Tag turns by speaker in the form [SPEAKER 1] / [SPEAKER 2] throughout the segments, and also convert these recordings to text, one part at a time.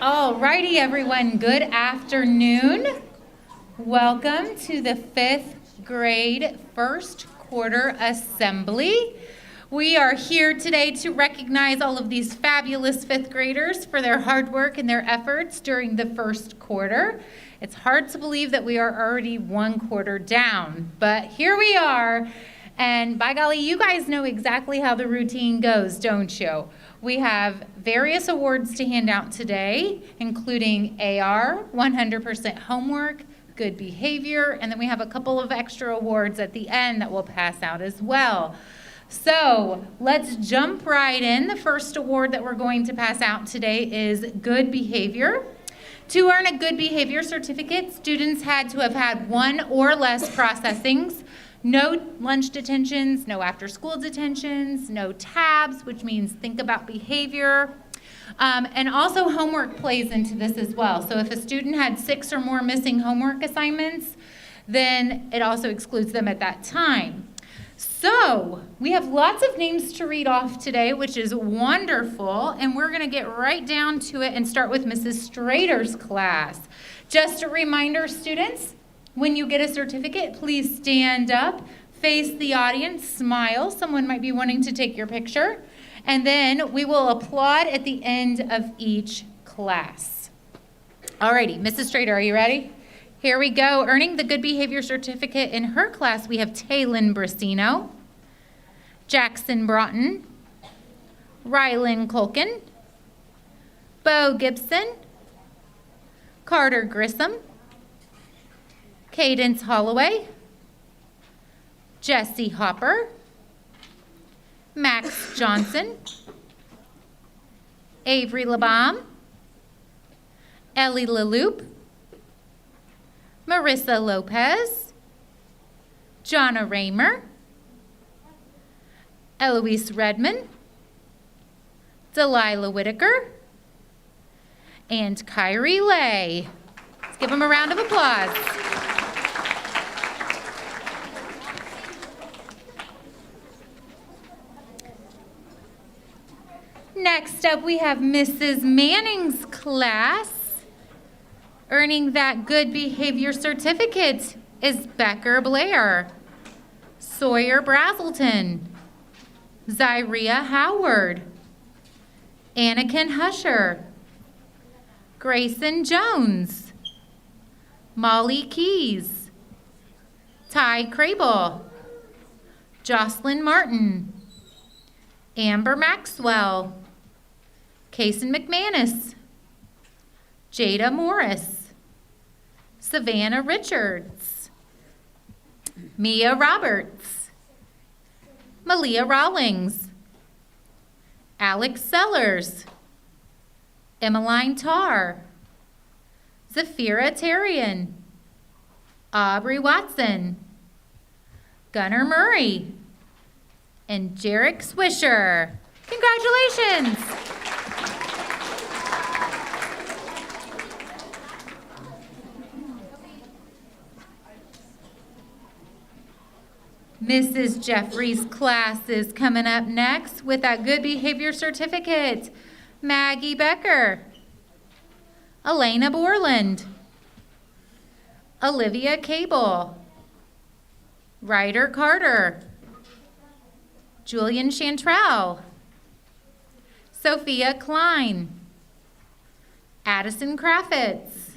[SPEAKER 1] All righty, everyone. Good afternoon. Welcome to the fifth grade first quarter assembly. We are here today to recognize all of these fabulous fifth graders for their hard work and their efforts during the first quarter. It's hard to believe that we are already one quarter down, but here we are. And by golly, you guys know exactly how the routine goes, don't you? We have various awards to hand out today, including AR, 100% homework, good behavior, and then we have a couple of extra awards at the end that we'll pass out as well. So let's jump right in. The first award that we're going to pass out today is good behavior. To earn a good behavior certificate, students had to have had one or less processings, no lunch detentions, no after-school detentions, no tabs, which means think about behavior. And also homework plays into this as well. So if a student had 6 or more missing homework assignments, then it also excludes them at that time. So we have lots of names to read off today, which is wonderful. And we're going to get right down to it and start with Mrs. Strader's class. Just a reminder, students, when you get a certificate, please stand up, face the audience, smile. Someone might be wanting to take your picture. And then we will applaud at the end of each class. Alrighty, Mrs. Strader, are you ready? Here we go. Earning the good behavior certificate in her class, we have Taylin Brasino, Jackson Broughton, Rylan Culkin, Bo Gibson, Carter Grissom, Cadence Holloway, Jesse Hopper, Max Johnson, Avery LeBaum, Ellie LaLoop, Marissa Lopez, Jonna Raymer, Eloise Redmond, Delilah Whitaker, and Kyrie Lay. Let's give them a round of applause. Next up, we have Mrs. Manning's class. Earning that good behavior certificate is Becker Blair, Sawyer Brazelton, Zyria Howard, Anakin Husher, Grayson Jones, Molly Keys, Ty Crable, Jocelyn Martin, Amber Maxwell, Kaysen McManus, Jada Morris, Savannah Richards, Mia Roberts, Malia Rawlings, Alex Sellers, Emmeline Tarr, Zafira Tarian, Aubrey Watson, Gunnar Murray, and Jarek Swisher. Congratulations! Mrs. Jeffries' class is coming up next with that good behavior certificate. Maggie Becker, Elena Borland, Olivia Cable, Ryder Carter, Julian Chantrell, Sophia Klein, Addison Kraffitz,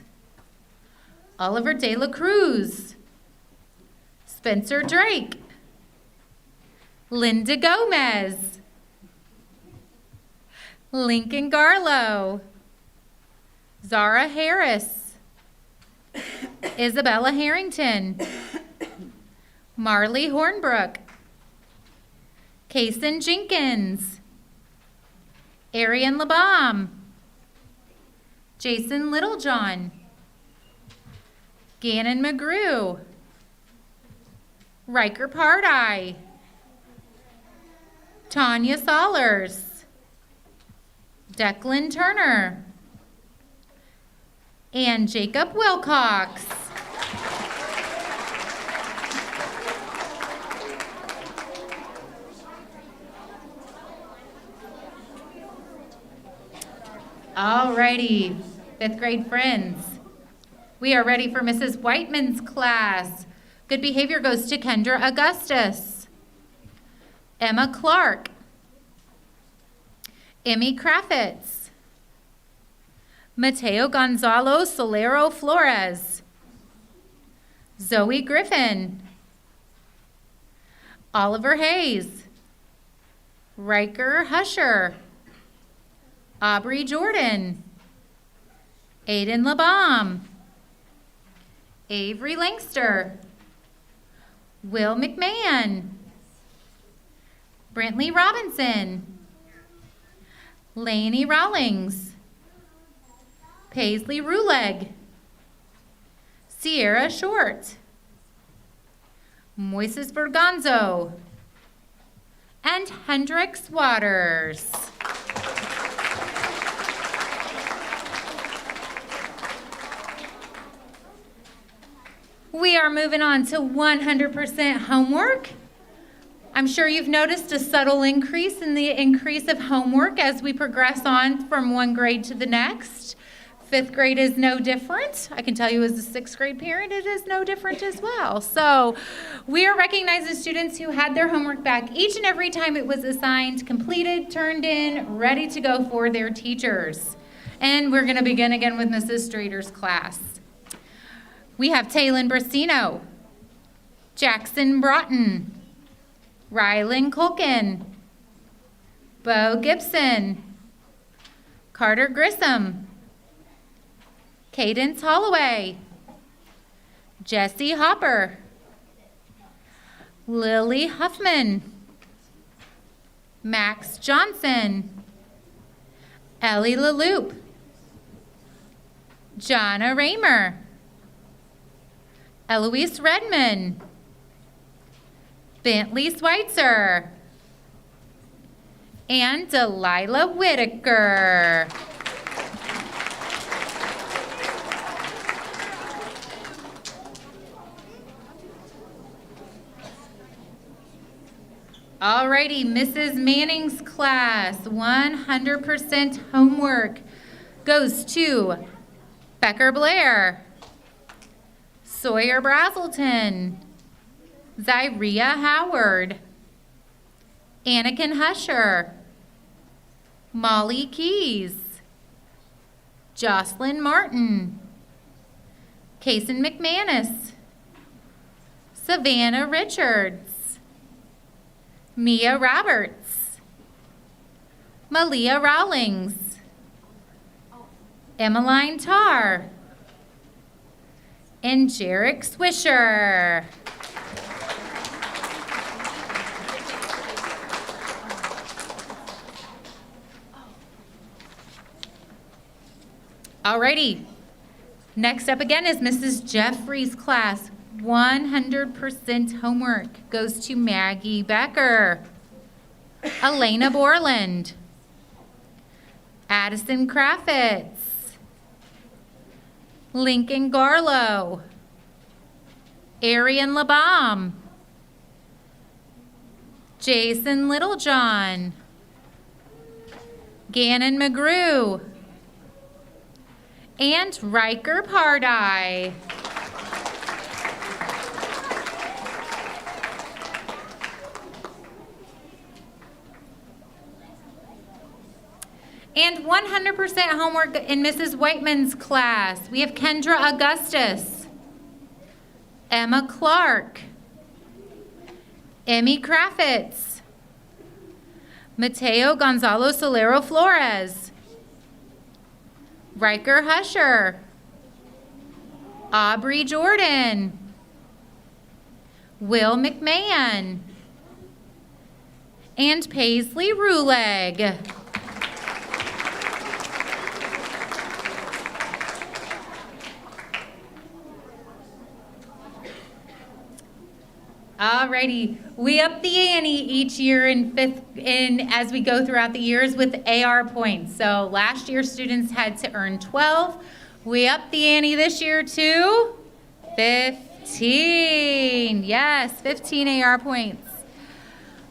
[SPEAKER 1] Oliver De La Cruz, Spencer Drake, Linda Gomez, Lincoln Garlow, Zara Harris, Isabella Harrington, Marley Hornbrook, Kaysen Jenkins, Arian LeBaum, Jason Littlejohn, Gannon McGrew, Riker Pardai, Tanya Solers, Declan Turner, and Jacob Wilcox. All righty. Fifth grade friends. We are ready for Mrs. Whiteman's class. Good behavior goes to Kendra Augustus, Emma Clark, Emmy Kraffitz, Mateo Gonzalo Solero Flores, Zoe Griffin, Oliver Hayes, Riker Husher, Aubrey Jordan, Aiden LeBaum, Avery Langster, Will McMahon, Brentley Robinson, Lainey Rawlings, Paisley Ruleg, Sierra Short, Moises Berganzo, and Hendrix Waters. We are moving on to 100% homework. I'm sure you've noticed a subtle increase in the increase of homework as we progress on from one grade to the next. Fifth grade is no different. I can tell you as a sixth grade parent, it is no different as well. So we are recognizing students who had their homework back each and every time it was assigned, completed, turned in, ready to go for their teachers. And we're going to begin again with Mrs. Strader's class. We have Taylin Brasino, Jackson Broughton, Rylan Culkin, Bo Gibson, Carter Grissom, Cadence Holloway, Jesse Hopper, Lily Huffman, Max Johnson, Ellie LaLoop, Jonna Raymer, Eloise Redmond, Bentley Schweitzer, and Delilah Whitaker. Alrighty, Mrs. Manning's class, 100% homework goes to Becker Blair, Sawyer Brazelton, Zyria Howard, Anakin Husher, Molly Keys, Jocelyn Martin, Kason McManus, Savannah Richards, Mia Roberts, Malia Rawlings, Emmeline Tarr, and Jarek Swisher. Alrighty, next up again is Mrs. Jeffrey's class. 100% homework goes to Maggie Becker, Elena Borland, Addison Kraffitz, Lincoln Garlow, Arian LeBaum, Jason Littlejohn, Gannon McGrew, and Riker Pardai. And 100% homework in Mrs. Whiteman's class. We have Kendra Augustus, Emma Clark, Emmy Kraffitz, Mateo Gonzalo Solero Flores, Riker Husher, Aubrey Jordan, Will McMahon, and Paisley Ruleg. Alrighty, we up the ante each year as we go throughout the years with AR points. So last year students had to earn 12. We up the ante this year to 15. Yes, 15 AR points.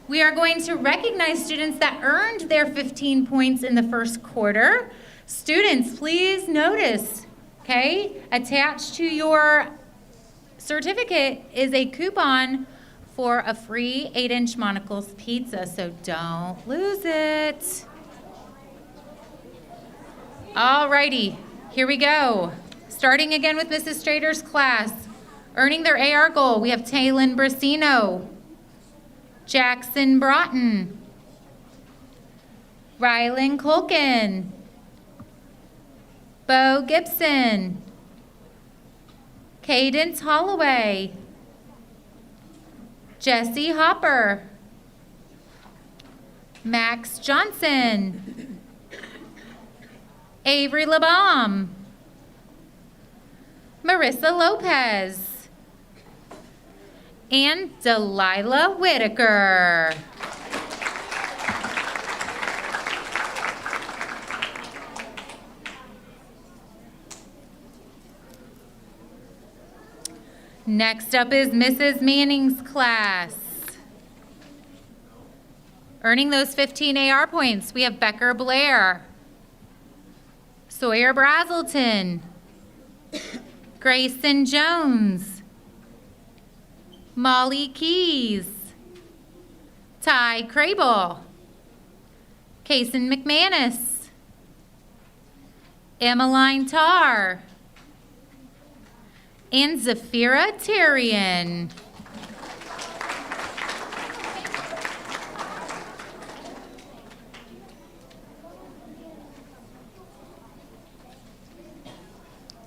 [SPEAKER 1] We are going to recognize students that earned their 15 points in the first quarter. Students, please notice, okay, attached to your certificate is a coupon for a free 8-inch Monocle's pizza, so don't lose it. Alrighty, here we go. Starting again with Mrs. Strader's class. Earning their AR goal, we have Taylin Brasino, Jackson Broughton, Rylan Colkin, Bo Gibson, Cadence Holloway, Jesse Hopper, Max Johnson, Avery LeBaum, Marissa Lopez, and Delilah Whitaker. Next up is Mrs. Manning's class. Earning those 15 AR points, we have Becker Blair, Sawyer Brazelton, Grayson Jones, Molly Keys, Ty Crable, Kason McManus, Emmeline Tarr, and Zafira Tyrion.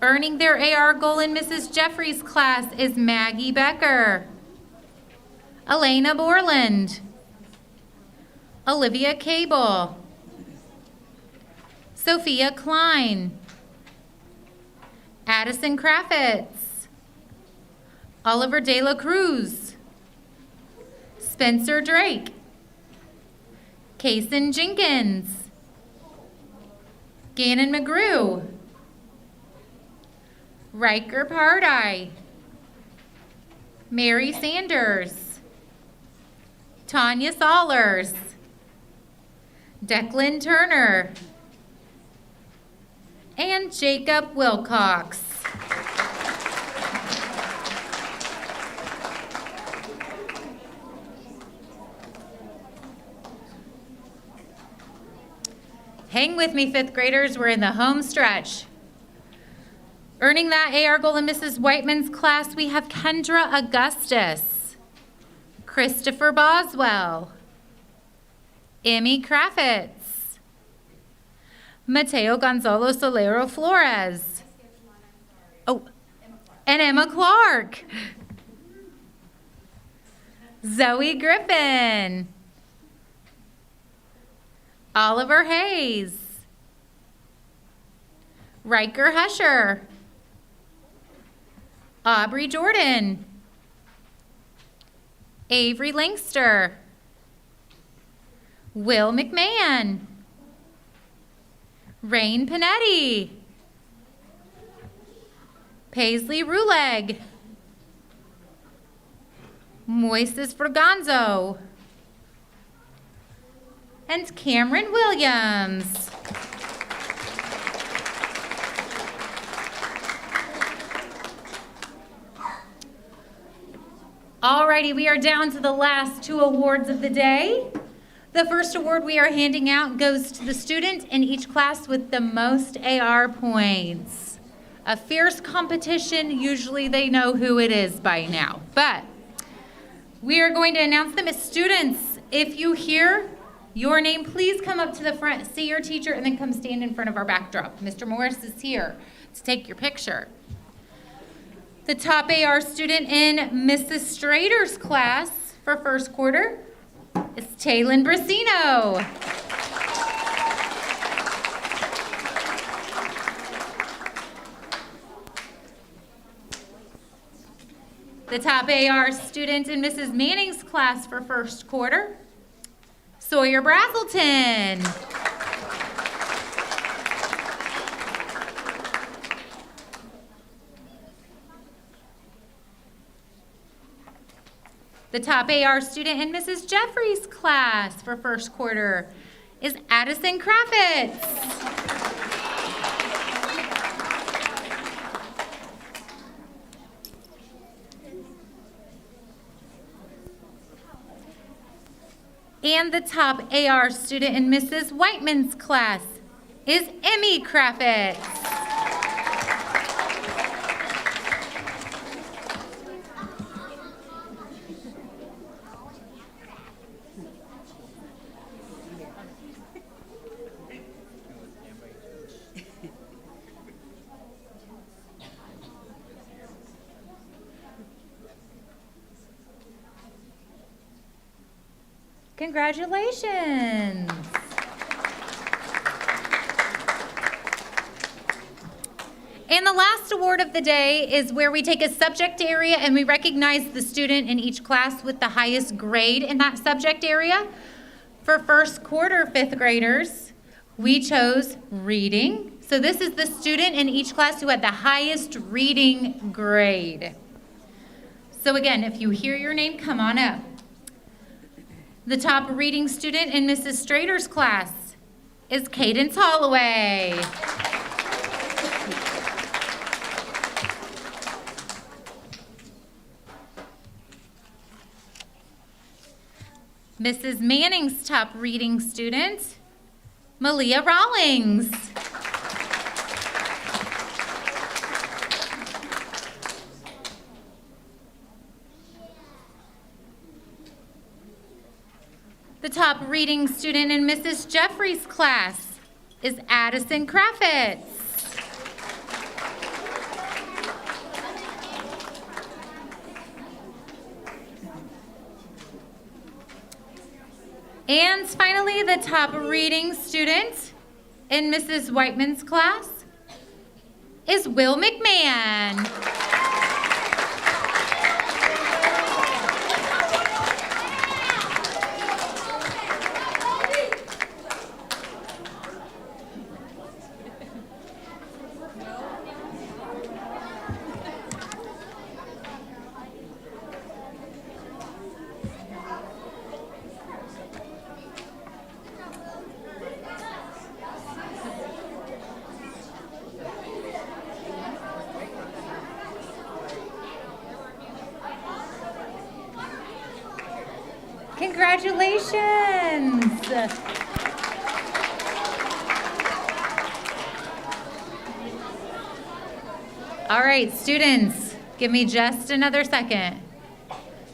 [SPEAKER 1] Earning their AR goal in Mrs. Jeffries' class is Maggie Becker, Elena Borland, Olivia Cable, Sophia Klein, Addison Kraffitz, Oliver De La Cruz, Spencer Drake, Kason Jenkins, Gannon McGrew, Riker Pardai, Mary Sanders, Tanya Sollers, Declan Turner, and Jacob Wilcox. Hang with me, fifth graders, we're in the home stretch. Earning that AR goal in Mrs. Whiteman's class, we have Kendra Augustus, Christopher Boswell, Emmy Kraffitz, Mateo Gonzalo Solero Flores, and Emma Clark, Zoe Griffin, Oliver Hayes, Riker Husher, Aubrey Jordan, Avery Langster, Will McMahon, Rain Panetti, Paisley Ruleg, Moises Fraganzo, and Cameron Williams. Alrighty, we are down to the last two awards of the day. The first award we are handing out goes to the student in each class with the most AR points. A fierce competition, usually they know who it is by now. But we are going to announce them as students. If you hear your name, please come up to the front, see your teacher, and then come stand in front of our backdrop. Mr. Morris is here to take your picture. The top AR student in Mrs. Strader's class for first quarter is Taylin Brasino. The top AR student in Mrs. Manning's class for first quarter, Sawyer Brazelton. The top AR student in Mrs. Jeffries' class for first quarter is Addison Kraffitz. And the top AR student in Mrs. Whiteman's class is Emmy Kraffitz. Congratulations. And the last award of the day is where we take a subject area and we recognize the student in each class with the highest grade in that subject area. For first quarter fifth graders, we chose reading. So this is the student in each class who had the highest reading grade. So again, if you hear your name, come on up. The top reading student in Mrs. Strader's class is Cadence Holloway. Mrs. Manning's top reading student, Malia Rawlings. The top reading student in Mrs. Jeffrey's class is Addison Kraffitz. And finally, the top reading student in Mrs. Whiteman's class is Will McMahon. Congratulations. All right, students, give me just another second.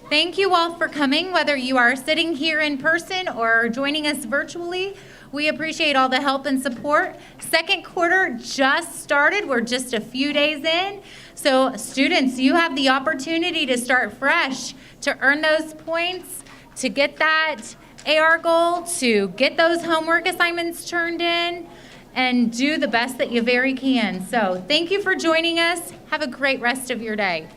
[SPEAKER 1] Thank you all for coming, whether you are sitting here in person or joining us virtually. We appreciate all the help and support. Second quarter just started. We're just a few days in. So students, you have the opportunity to start fresh, to earn those points, to get that AR goal, to get those homework assignments turned in, and do the best that you very can. So thank you for joining us. Have a great rest of your day.